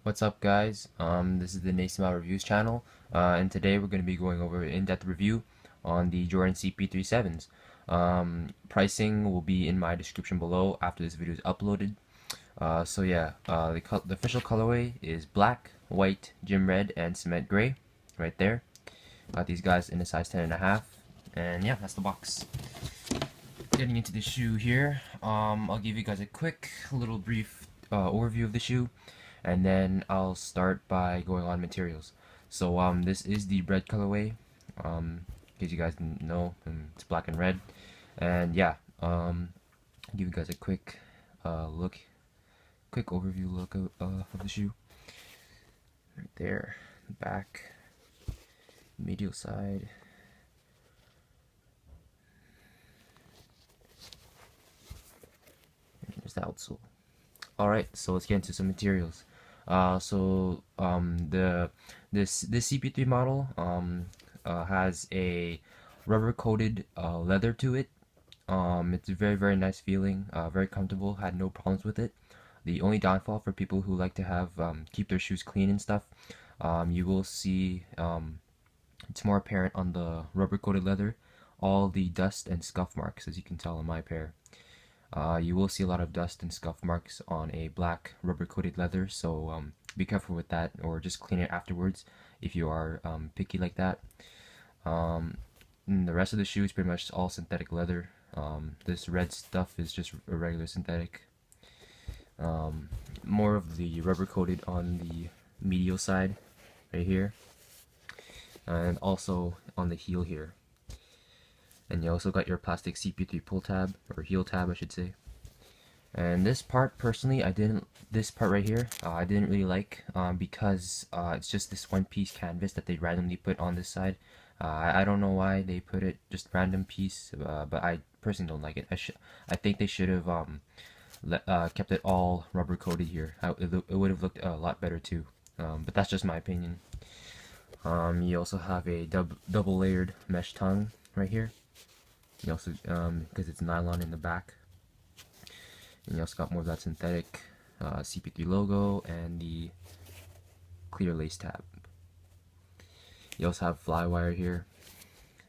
What's up, guys? This is the Nasima Reviews channel, and today we're going to be going over an in-depth review on the Jordan CP3.7s. Pricing will be in my description below after this video is uploaded. The official colorway is black, white, gym red, and cement gray, right there. Got these guys in a size 10.5, and yeah, that's the box. Getting into the shoe here, I'll give you guys a quick, little brief overview of the shoe, and then I'll start by going on materials. So this is the Bred colorway, in case you guys didn't know, it's black and red. And yeah, give you guys a quick overview look of the shoe. Right there, back, medial side. And there's the outsole. Alright, so let's get into some materials. This CP3 model has a rubber coated leather to it. It's a very nice feeling, very comfortable. Had no problems with it. The only downfall for people who like to have keep their shoes clean and stuff, you will see it's more apparent on the rubber coated leather, all the dust and scuff marks, as you can tell on my pair. You will see a lot of dust and scuff marks on a black rubber coated leather, so be careful with that, or just clean it afterwards if you are picky like that. The rest of the shoe is pretty much all synthetic leather. This red stuff is just a regular synthetic. More of the rubber coated on the medial side right here, and also on the heel here. And you also got your plastic CP3 pull tab, or heel tab I should say. And this part, personally, this part right here, I didn't really like, because it's just this one piece canvas that they randomly put on this side. I don't know why they put it just random piece, but I personally don't like it. I think they should have kept it all rubber coated here. It would have looked a lot better too, but that's just my opinion. You also have a double layered mesh tongue right here. You also, because it's nylon in the back, and you also got more of that synthetic CP3 logo and the clear lace tab. You also have fly wire here,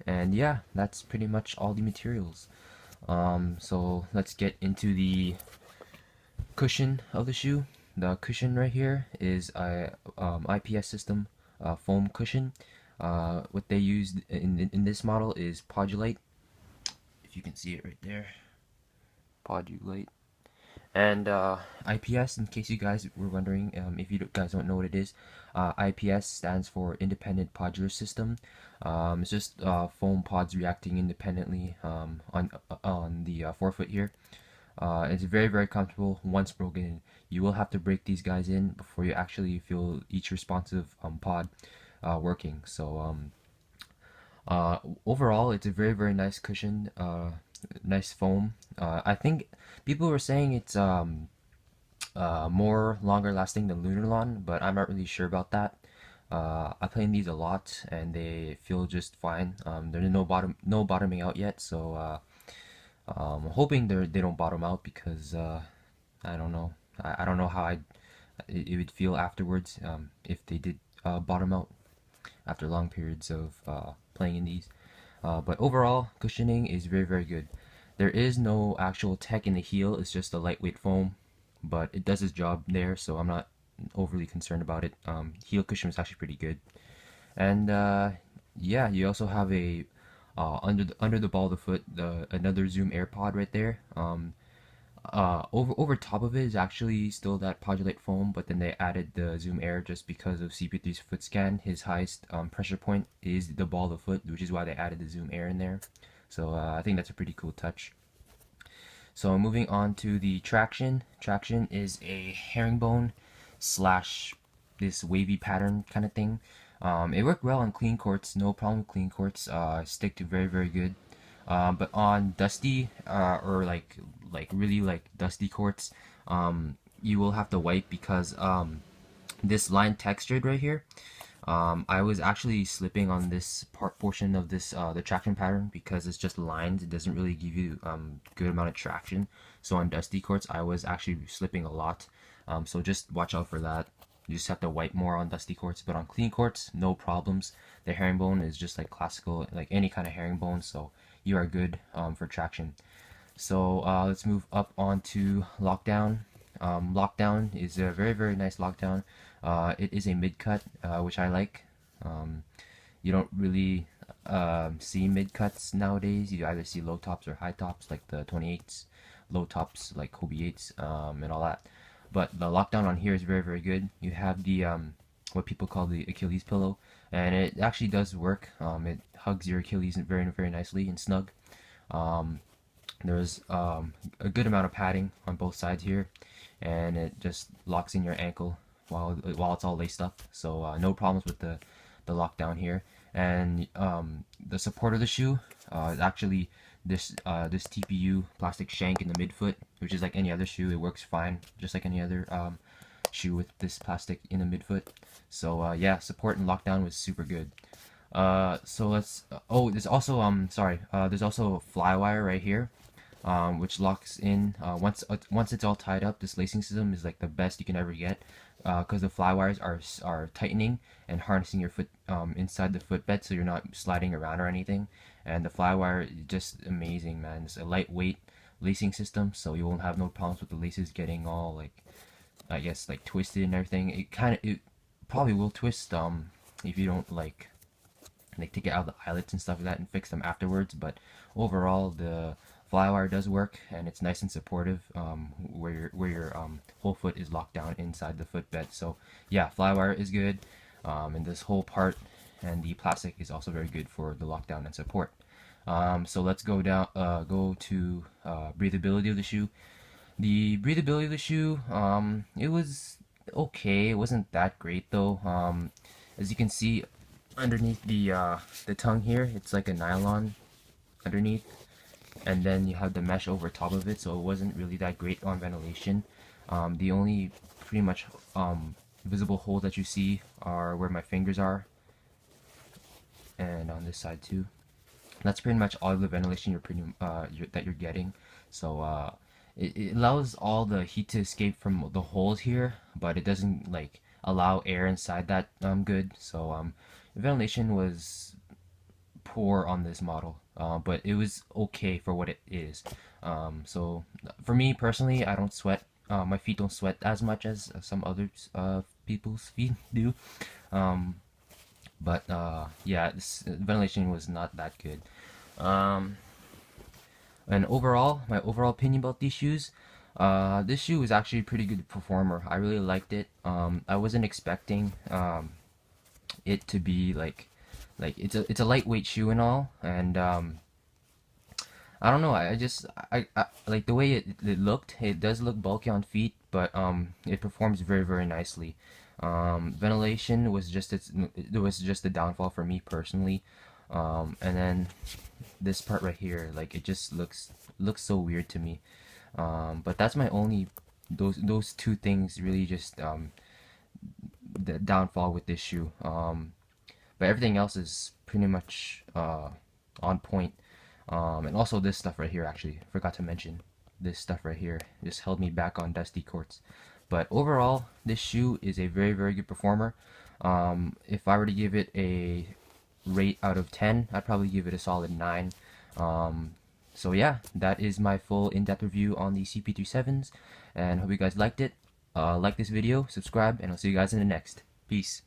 and yeah, that's pretty much all the materials. So let's get into the cushion of the shoe. The cushion right here is a IPS system foam cushion. What they used in this model is Podulite. You can see it right there, Podulite. And IPS, in case you guys were wondering, if you guys don't know what it is, IPS stands for Independent Podular System. It's just foam pods reacting independently on the forefoot here. It's very comfortable. Once broken, you will have to break these guys in before you actually feel each responsive pod working. So overall, it's a very nice cushion, nice foam. I think people were saying it's more longer lasting than Lunarlon, but I'm not really sure about that. I play in these a lot, and they feel just fine. There's no bottoming out yet, so I'm hoping they don't bottom out, because I don't know. I don't know how it would feel afterwards, if they did bottom out after long periods of playing in these. But overall, cushioning is very good. There is no actual tech in the heel, it's just a lightweight foam, but it does its job there, so I'm not overly concerned about it. Heel cushion is actually pretty good. And yeah, you also have a under the ball of the foot, another Zoom Air pod right there. Over top of it is actually still that Podulite foam, but then they added the Zoom Air just because of CP3's foot scan. His highest pressure point is the ball of the foot, which is why they added the Zoom Air in there. So I think that's a pretty cool touch. So moving on to the traction. Traction is a herringbone slash this wavy pattern kind of thing. It worked well on clean courts, no problem with clean courts. Stick to very good. But on dusty or like really dusty courts, you will have to wipe, because this line textured right here. I was actually slipping on this portion of this the traction pattern, because it's just lines. It doesn't really give you good amount of traction. So on dusty courts, I was actually slipping a lot. So just watch out for that. You just have to wipe more on dusty courts, but on clean courts, no problems. The herringbone is just like classical, like any kind of herringbone, so you are good for traction. So let's move up onto lockdown. Lockdown is a very nice lockdown. It is a mid cut, which I like. You don't really see mid cuts nowadays. You either see low tops or high tops, like the 28s, low tops like Kobe 8s, and all that. But the lockdown on here is very good. You have the what people call the Achilles pillow, and it actually does work. It hugs your Achilles very nicely and snug. There's a good amount of padding on both sides here, and it just locks in your ankle while it's all laced up. So no problems with the lockdown here. And the support of the shoe is actually this TPU plastic shank in the midfoot, which is like any other shoe. It works fine, just like any other shoe with this plastic in the midfoot. So yeah, support and lockdown was super good. So let's. Oh, there's also there's also a fly wire right here, which locks in once it's all tied up. This lacing system is like the best you can ever get, because the fly wires are tightening and harnessing your foot inside the footbed, so you're not sliding around or anything. And the fly wire is just amazing, man. It's a lightweight lacing system, so you won't have no problems with the laces getting all like, I guess, like twisted and everything. It probably will twist if you don't like take it out of the eyelets and stuff like that and fix them afterwards. But overall, the fly wire does work, and it's nice and supportive where your whole foot is locked down inside the footbed. So yeah, fly wire is good, and this whole part and the plastic is also very good for the lockdown and support. So let's go to breathability of the shoe. The breathability of the shoe, it was okay. It wasn't that great though. As you can see underneath the tongue here, it's like a nylon underneath, and then you have the mesh over top of it, so it wasn't really that great on ventilation. The only pretty much visible holes that you see are where my fingers are, and on this side too. That's pretty much all the ventilation that you're getting. So it allows all the heat to escape from the holes here, but it doesn't like allow air inside that good. So ventilation was poor on this model, but it was okay for what it is. So for me personally, I don't sweat. My feet don't sweat as much as some other people's feet do. But yeah, this ventilation was not that good. And overall, my overall opinion about these shoes, this shoe was actually a pretty good performer. I really liked it. I wasn't expecting it to be like it's a lightweight shoe and all, and I don't know. I like the way it looked. It does look bulky on feet, but it performs very nicely. Ventilation was just the downfall for me personally. And then this part right here, like it just looks so weird to me. But that's my only those two things really just the downfall with this shoe. But everything else is pretty much on point. And also this stuff right here, actually forgot to mention this stuff right here just held me back on dusty courts. But overall, this shoe is a very good performer. If I were to give it a rate out of 10, I'd probably give it a solid 9. So yeah, that is my full in-depth review on the CP3.7s, and hope you guys liked it. Like this video, subscribe, and I'll see you guys in the next. Peace.